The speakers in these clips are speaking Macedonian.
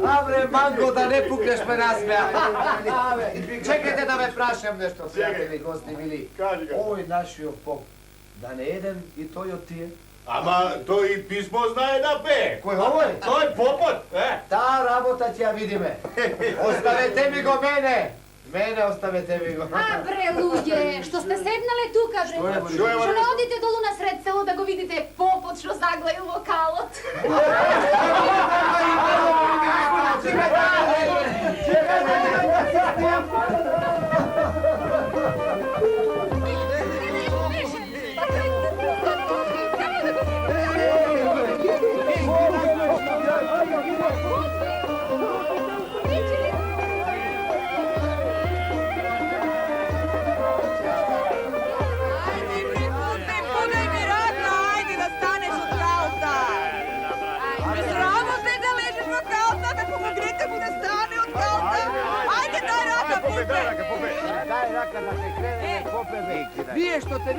Abre, Mango, da ne pukneš me nasmeja. Čekajte da me prašam nešto, prijatelji, gosti mili. Ovo je našio pop. Da ne jedem i to i od tije. Ama to i pismo znaje da pe. Koji govori? To je popot, Ta rabota će ja vidi me. Ostavete mi go mene. Mene ostavete mi go. A bre luđe, što ste sednale tu, kaže. Što ne odite dolu na sred selo da go vidite popot što zaglaju vokalot. Daj raka da se krene, pope veki. Vije što te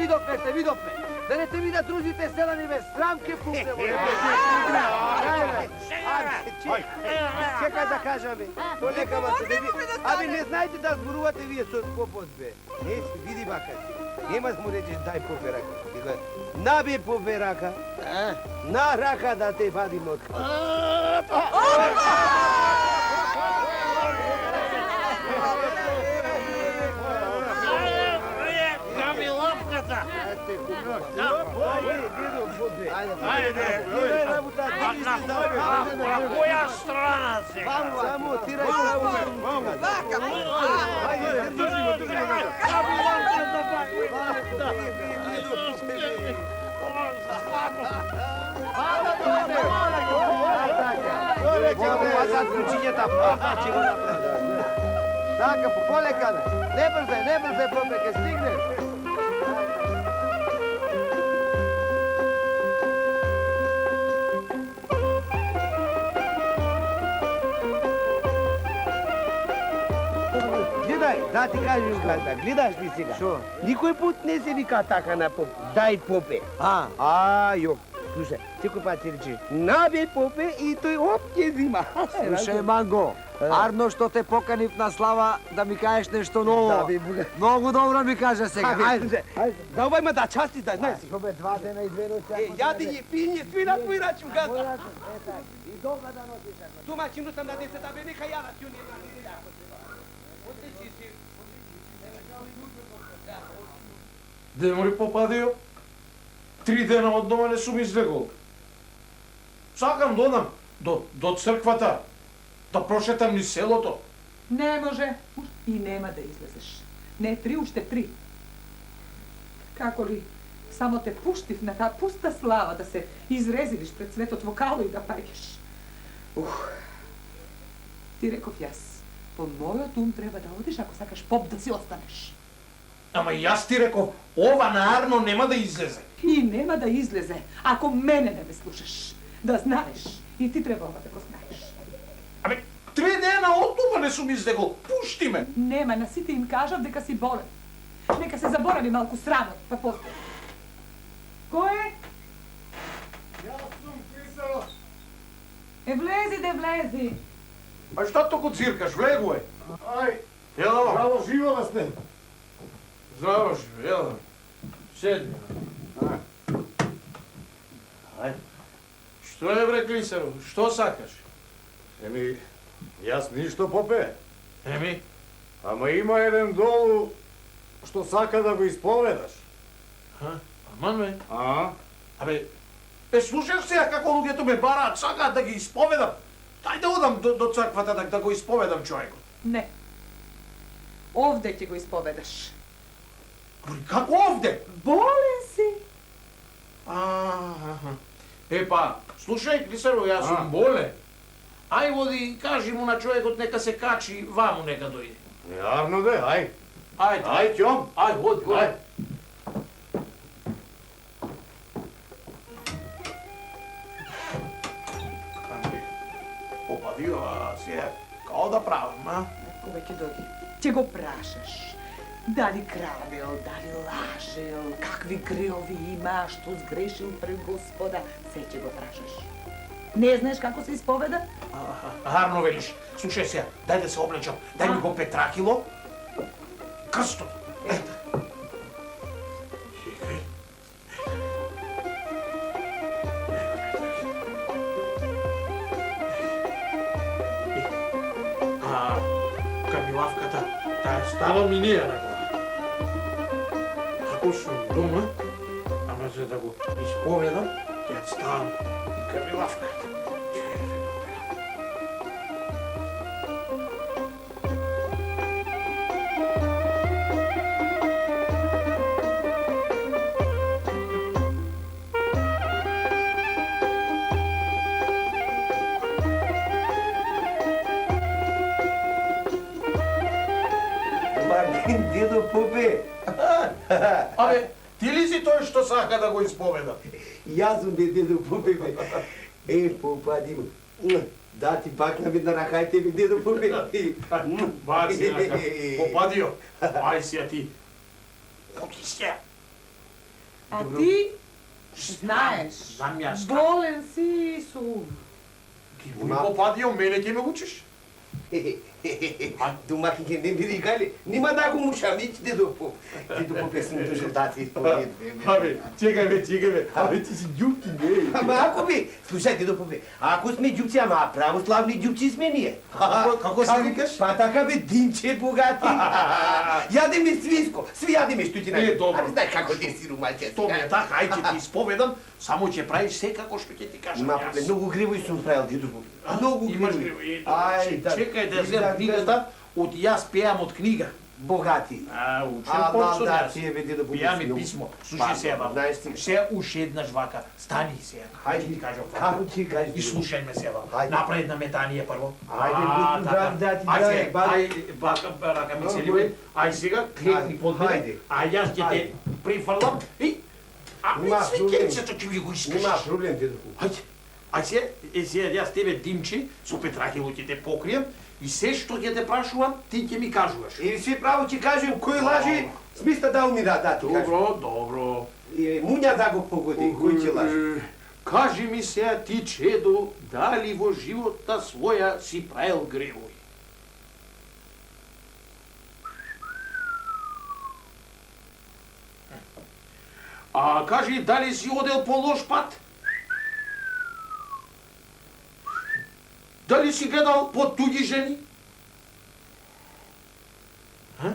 vidopne. Da ne te vi da druzite selanive sramke pupe. Čekaj da kažem, to neka vas ne vi. A vi ne znajte da zboruvate vije s popozbe. Vidi bakać. Nema mu reći daj pope raka. Nabi pope raka. Na raka da te vadim od kada. Na koja strana si? Samo tiraj pravu. Така, полека, не бързай, попеке, стигнеш. Гледай, да ти кажеш, брата, гледаш ли сега? Шо? Никой път не се вика така на поп. Дай попе. Йо. Слушай, всеки път си речеш, наби попе и той оп ќе взима. Слушай, Манго, Арно, що те поканив на слава да ми кажеш нещо ново. Много добро ми кажа сега. Хайде. Давай ма да части да знаеш. Що бе, 2 дена и 2 нощи. Яди ги пиње, свира твој рачун газа. И дога да носиш. Домаќино сам на децата, бе, нека ја рачун. Де мори попадио? 3 дена од дома не сум излегол. Сакам да одам до црквата, да прошетам низ селото. Не може и нема да излезеш. Не 3, уште 3. Како ли само те пуштив на таа пуста слава да се изрезилиш пред светот вокало и да паѓаш. Ти реков јас, по мојот ум треба да одиш ако сакаш поп да си останеш. Ама јас ти реков, ова на Арно нема да излезе. И нема да излезе, ако мене не ме слушаш. Да знаеш, и ти треба ова да го знаеш. Абе, 3 дена од дома не сум излегол, пушти ме. Нема, на сите им кажав дека си болен. Нека се заборави малку срамот, па после. Кој е? Јас сум Клисаро. Влези. А што току циркаш, влегуе? Ај, Јела, браво, живо да сте. здраво живе, јела. Седни. Ај. Што е бре Клисаро, што сакаш? Еми, јас ништо попе. Еми, Ама има еден долу што сака да го исповедаш. аман ме. А? Абе, слушаш сега како луѓето ме бараат, сакаат да ги исповедам. Дај да одам до црквата да го исповедам човекот. Не. Овде ќе го исповедаш. Како овде? Болен си. Па, слушај, Клисаро, јас сум болен. Ај води, кажи му на човекот нека се качи, ваму нека дојде. Јарно де, ај. Ајде. Ќом. Ај, води, горе. Попадио, сега, као да правам, а? Кога ќе дојде? Ќе го прашаш. Дали крадел, дали лажел, какви греови има, што сгрешил пред Господа, се ќе го прашаш. Ne znaš kako se ispoveda? Гарно велиш. Слушай сега, дай да се облечам. Дай ми го Петракило. Крстот. Ето. Чекай. Камилавката, тая става ми нея на глава. Ако сум дома, ама за да го изповедам, ја ставам и Камилавката. Дедо Попе, Абе, ти ли си тој што сака да го исповеда? јас сум бе дедо Попе бе. Попа Дима, да ти пакнам една ракајте бе дедо Попе. Баци рака, попадио. Ај сега ти. Оти сега. A ti znaš, Знам јас. bolen si i sum. Ти му попадио, мене ќе ме учиш? Домакинке не биди кали, нима да го мушамич дедо Попе. Дедо Попе сум дошол да ти исповед. Абе, чекај бе. Абе, ти си ѓупти, не. Ама ако бе, слушај дедо Попе, ако сме ѓупци, ама православни ѓупци сме ние. Како се викаш? Па така бе, Димче богати. Јадеме свинско, сви јадеме што ти најде. добро. Аре знај како ти си румалче. Тоа ми е така, ај ќе ти исповедам, само ќе правиш секако што ќе ти кажам Има јас. многу гривој сум правил дедо Попе. Многу Имаш гривој. гривој. Ај, да. Чекај да земам книгата, од јас пеам од книга. Богати. Учен почнав јас. ти е бе дедо Попе. Пијам и писмо. Слушај се, баба. Знаеш ти. Се уште еднаш вака. Стани сега. Хајде ти кажам. Како ти кажеш? И слушај ме сега. Хајде. Направи една метање прво. Ајде, буту, да ти дај, баба. Ај, бака, рака ми се ливе. Ај сега, кликни под мене. Хајде. А јас ќе те прифрлам и... А Нема ми проблем. свекенцето ќе ми го искаш. Нема проблем дедо Попе. Ајде. Ај сега јас тебе Димчи, со Петракило ќе те покриjem и се што ќе те прашувам, ти ќе ми кажуваш. И си право ти кажем, кој лажи, смиста да умира, да ти кажем. Добро. Муња да го погоди, кој ќе лажи. Кажи ми сега ти, чедо, дали во живота своја си правил гревој? А кажи, дали си одел по лош пат? Дали си гледал по туѓи жени? А?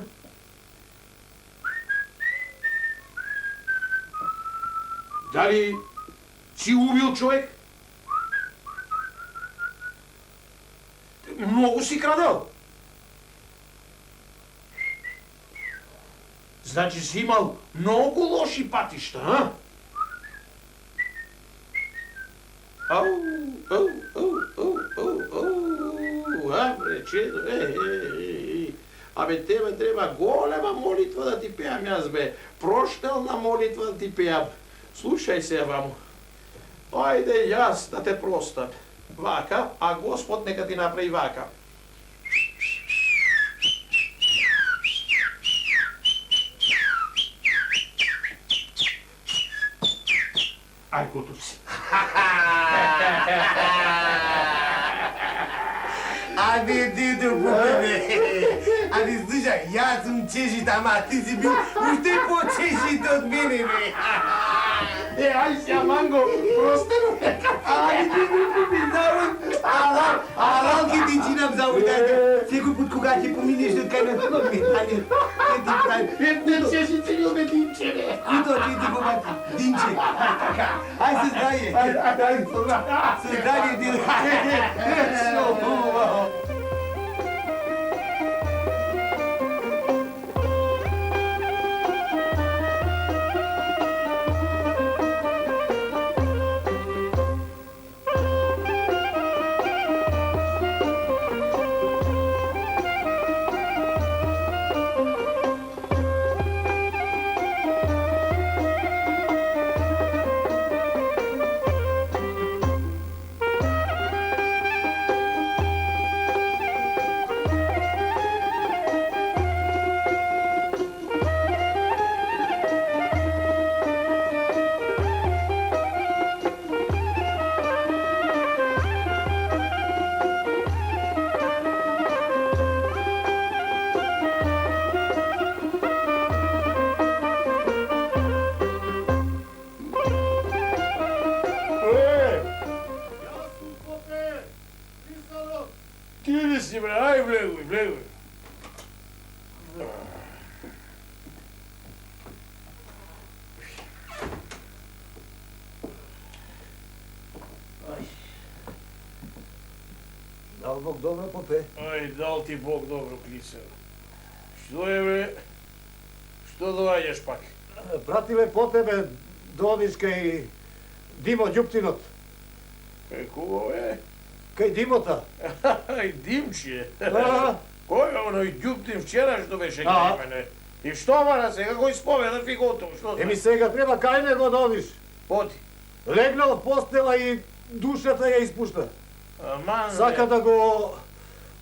Дали си убил човек? Многу си крадел. Значи си имал многу лоши патишта, а? Абре, чедо, Абе, тебе треба голема молитва да ти пеам јас, бе. Проштелна молитва да ти пеам. Слушај се, ваму. Ајде јас да те простам. Вака, а Господ нека ти направи вака. Ај, готов си. Абе, дедо Попе, бе. Абе, слушај, јас сум чешит, ама ти си бил уште по-чешит од мене, бе. Ај сега, Манго, простено. Абе, дедо Попе, завод, алал ки ти чинам завод, секој пут кога ќе поминеш од кај на тоа метање, ќе ти правим. Не чеши ти го бе, Димче, бе. Куто ќе ти го бати, Димче. Така, ај се здравје. Се здравје, дедо. Шо, хубаво. влегуй. Дал Бог добро, попе. Ай, дал ти Бог добро, Клица. Што е, бре? Што доаѓаш пак? Пратиле по тебе додиш кај Димо Ѓуптинот. Е, кого е? Кај Димота. Ај, Димче. А, Кој е оној Ѓуптин вчера што беше А. кај мене? И што мара сега го исповедав и готово, што Еми сега треба кај него да одиш. Поти. Легнал в постела и душата ја испушта. Аман, Сака да го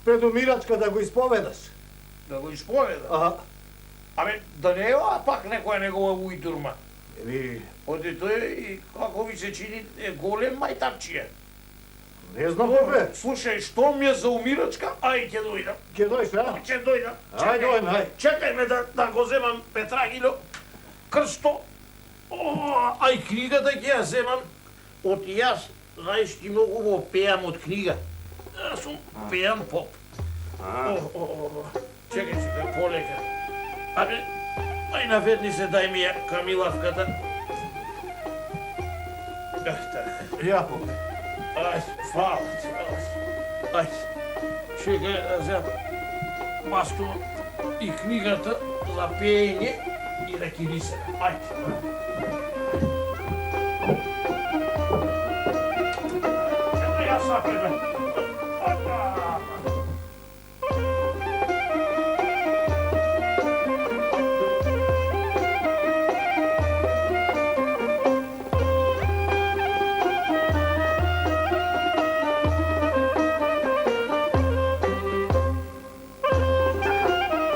предумирачка да го исповедаш. да го исповеда. А, Абе, да не е ова пак некоја негова ујдурма. еми, Оди тој и како ви се чини е голем мајтапчија. не знам попе. Слушај, што ми е за умирачка, ај ќе дојдам. Ќе дојш, а? Ќе дојдам. Ај, дојдем, ај. Чекај ме да го земам Петрагило, крсто. О, ај книгата ќе ја земам. Од јас, знаеш, ти многу го пеам од книга. Јас сум пеам поп. Чекај, полека. Абе, ај наведни се, дај ми ја Камилавката. Така. Ја попе. Ај, фала ти, Ај, чекај да земам бастун и книгата за пеење и да кирисаме. Ајде. Чекај, јас сапреме.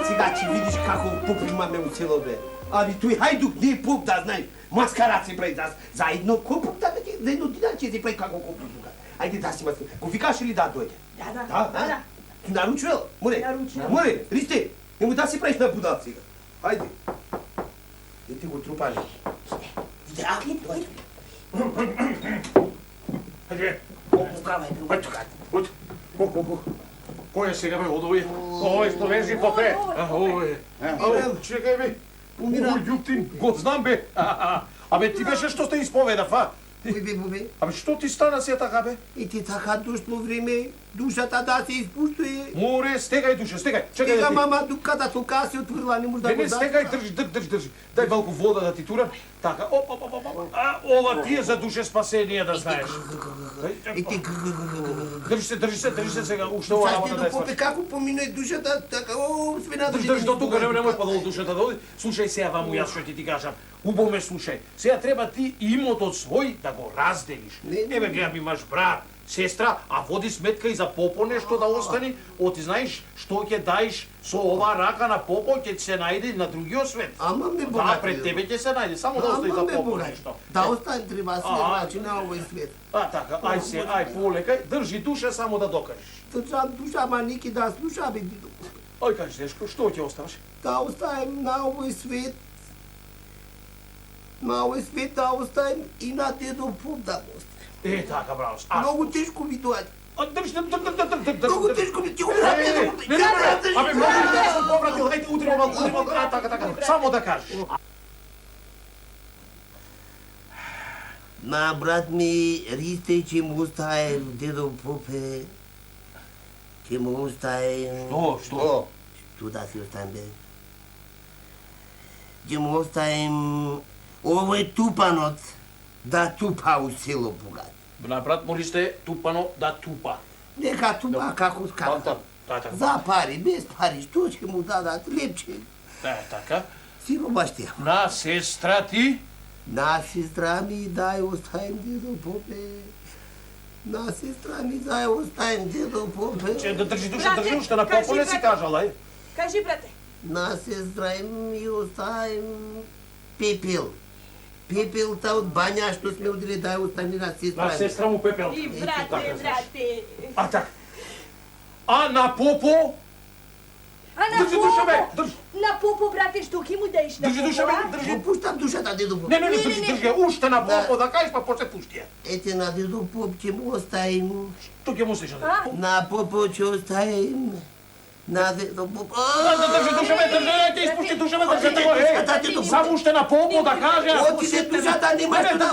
Сега ќе видиш како поп имаме у село, бе. Аби тој хајдук не е поп, да знаеш. Маскарат се прави за едно копук, да за едно динар ќе се прави како копук тука. Ајде да си маскарат. Го викаш или да дојде? Да. Ти наручувал? Море. Море, Ристе, нему да се правиш на будал сега. Ајде. Ете го трупали. Иде, дојде. Ајде, Покавај, бе. Кој е сега, бе, од овој? Овој што лежи попе. Овој. Чекај, бе. Умирам. Овој Ѓуптин, го знам, бе. Абе, ти беше што те исповедав, а? Кој бе, бубе? Абе, што ти стана се така, бе? И ти така дошло време, душата да се испуштуе. Море, стегај душа, стегај. Чекај Сега да ти. мама дуката тока се отворила, не може да Не, го не, стегај, држи. Дај малку вода да ти турам. Така, оп. А, ова ти е за душе спасение, да знаеш. И ти Држи се сега, уште ова работа да Саште е до попе како помине душата, така, свена да Држи до тука, немој па долу душата да оди. Слушај сега ваму јас што ќе ти кажам. Убаво ме слушај. Сега треба ти имотот свој да го разделиш. Не. Еве гледам имаш брат, сестра, а води сметка и за попо нешто да остани. Оти знаеш што ќе даеш со ова рака на попо ќе се најде на другиот свет. Ама ме Да, богати. пред тебе ќе се најде, само да остави за Ама ме попо богати. нешто. Да остане треба се значи на овој свет. А така, ај полека, држи душа само да докажеш. Точам душа, ама ники да слуша, бе, дидо. Ај кажи Дешко, што ќе оставаш? Да оставим на овој свет. На овој свет да оставим и на дедо поп да го оставим. Е, така, браво. А, Многу тешко ми доаѓа. држи. Многу тешко ми ти го Не, вратам. абе, може да се повратил, ајде, утре малку, така, само да кажеш. На брат ми Ристе ќе му оставим дедо попе. Ќе му оставим... Што? Што да си оставим, бе? Ќе му оставим овој тупанот да тупа у село богат. На брат му ли сте тупано да тупа? Нека тупа како ската. Така. За пари, без пари, што ќе му дадат лепче? Да, така. Сиромаштија. На сестра ти? На сестра ми дај оставим дедо попе. На сестра ми дај оставим дедо попе. Че да држи душа, држи уште на попо не си кажал, ај. Кажи, брате. На сестра ми оставим пепел. Пепелта од бања што сме одили дај оставим на сестра На ми. сестра му пепел. И Така, брате, знаеш. брате. А така. А на попо? А на Држи душа, бе, попо, држи. на попо, брате, што ќе му даеш на Држи душа, попо, бе, а? држи. Го пуштам душата дедо попе. Не, држи, уште на попо да кажеш, па после пушти ја. Ете на дедо поп ќе му оставим. Што ќе му слиша? А? На попо ќе оставим Наде до поп. Duša me drže, ajte ispušti, duša me drže, tako, ej! Samo što na popu da kaže, a Оти се душата нема што да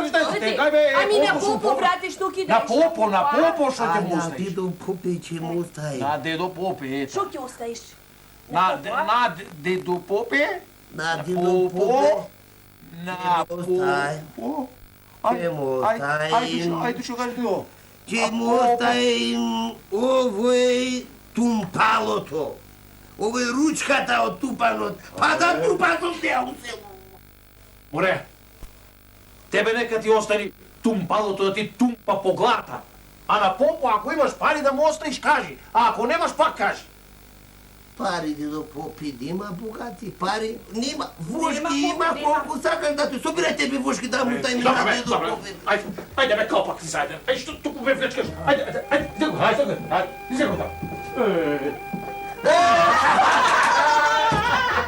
Držite, kaj be, Ами на popu su попу, брате, што ќе Na popo što А te mu на ostaviš. дедо попе ќе му остаи. Na dedo pope, eto. Што ќе оставиш? Na dedo pope, На дедо popo, попе na Ostaj. popo. ќе му остаи. Ajde što kažeš ti ovo. Ќе му остаи овој тумпалото. Овој ручката од тупанот. Па да тупанот не село. Море, тебе нека ти остани тумпалото да ти тумпа по глата. А на попо, ако имаш пари да му оставиш, кажи. А ако немаш, пак кажи. Пари дедо попи, нема богати пари, нема вошки, има колку сакаш да ти собирате би вошки да му тај на дедо попи. Ajde me kao pak ti zajedno. Ajde, što tu me vlečkaš? Ajde, izdje go tam.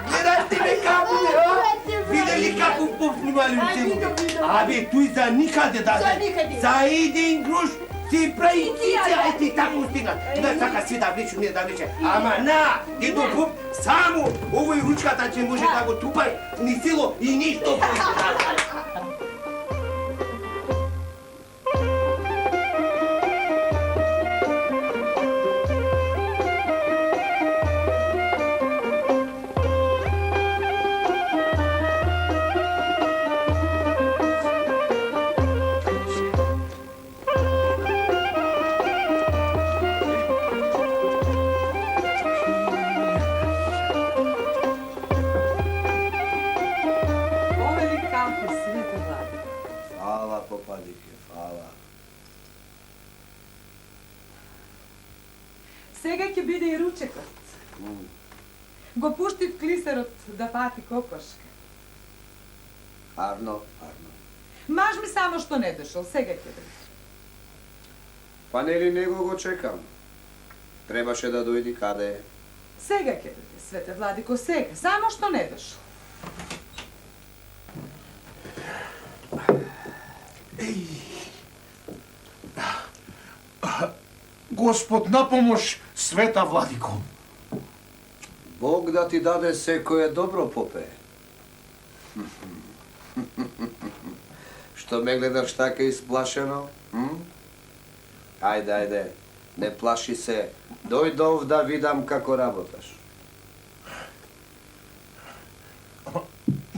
Гледаш ти ме како ме, а? Видели како попнували у село? Абе, тој за никаде даде. За никаде. За еден грош си прави кице, ај ти тако стигна. Да сака си да влечу, не да влече. Ама на, дедо поп, само овој ручката ќе може да го тупај ни село и ништо повеќе. Повели кампус, света Влади. Фала, попадике, фала. Сега ќе биде и ручекот. Го пуштив клисерот да пати кокошка. Арно, Арно. Маж ми само што не дошол, сега ќе биде. Па нели него го чекам? Требаше да дојди каде е. Сега ќе биде, свете Владико, сега, само што не дошол. Господ на помош, света Владико. Бог да ти даде секое добро, попе. Што ме гледаш така исплашено? Ајде, ајде, не плаши се. Дојдов да видам како работаш.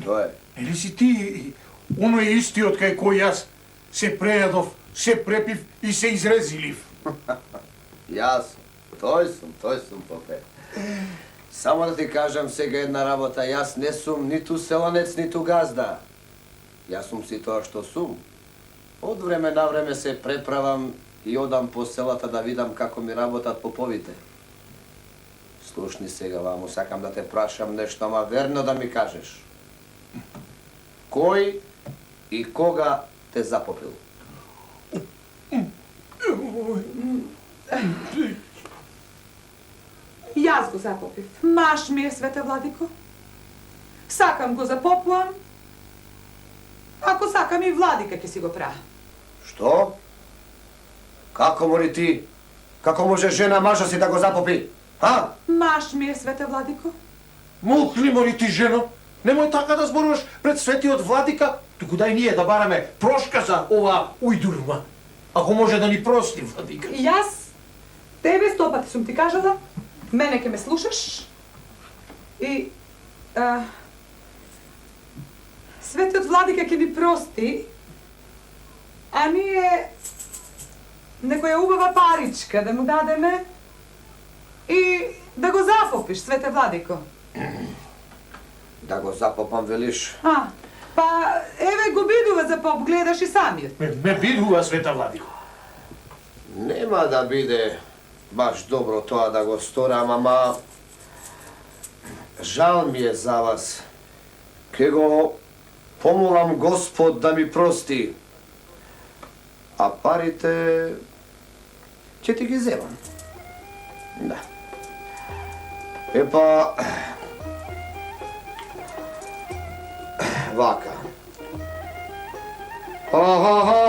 Што е? Или си ти оној истиот кај кој јас се прејадов, се препив и се изрезилив? Јас сум, тој сум, попе. Само да ти кажам сега една работа, јас не сум ниту селанец, ниту газда. Јас сум си тоа што сум. Од време на време се преправам и одам по селата да видам како ми работат поповите. Слушни сега, ваму, сакам да те прашам нешто, ама верно да ми кажеш. Кој и кога те запопил? Јас го запопив. Маш ми е, свете Владико. Сакам го запопувам. Ако сакам и Владика ќе си го прави. Што? Како мори ти? Како може жена мажа си да го запопи? А? Маш ми е, свете Владико. Мухли мори ти, жено. Немој така да зборуваш пред светиот Владика, туку дај ние да бараме прошка за ова ујдурма. Ако може да ни прости, Владика. Јас тебе 100 пати сум ти кажала, мене ќе ме слушаш и светиот Владика ќе ни прости, а ние некоја убава паричка да му дадеме и да го запопиш, свете Владико. Да го запопам, велиш? Па, еве го бидува за поп, гледаш и самиот. Ме бидува, света Владико. Нема да биде баш добро тоа да го сторам, ама жал ми е за вас. Ке го помолам Господ да ми прости. А парите ќе ти ги земам. Да. Епа, вака.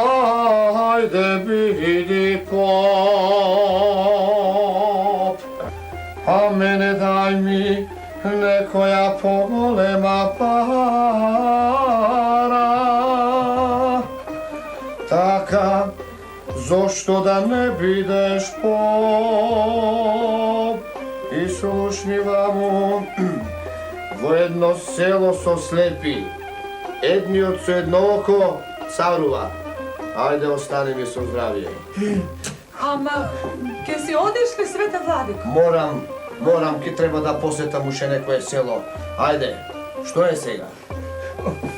Ајде биди поп, поголема пара. Така, зошто да не бидеш поп? И слушнива му во едно село со слепи. Едниот со едно око царува. Ајде, остани ми со здравие. Ама, ке си одиш ли, Света Владико? Морам, ки треба да посетам уште некое село. Ајде, што е сега?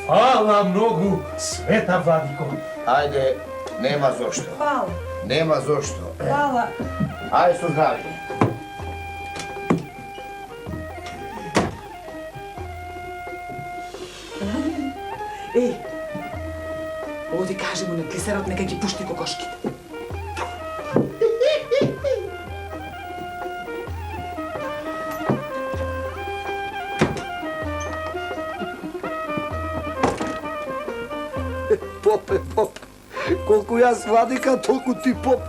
Фала многу, Света Владико. Ајде, нема зошто. Хвала, Нема зошто. хвала. Ајде со здравие. Еј, оди кажи му на клисарот нека ги пушти кокошките. Поп. Колку јас владика, толку ти поп.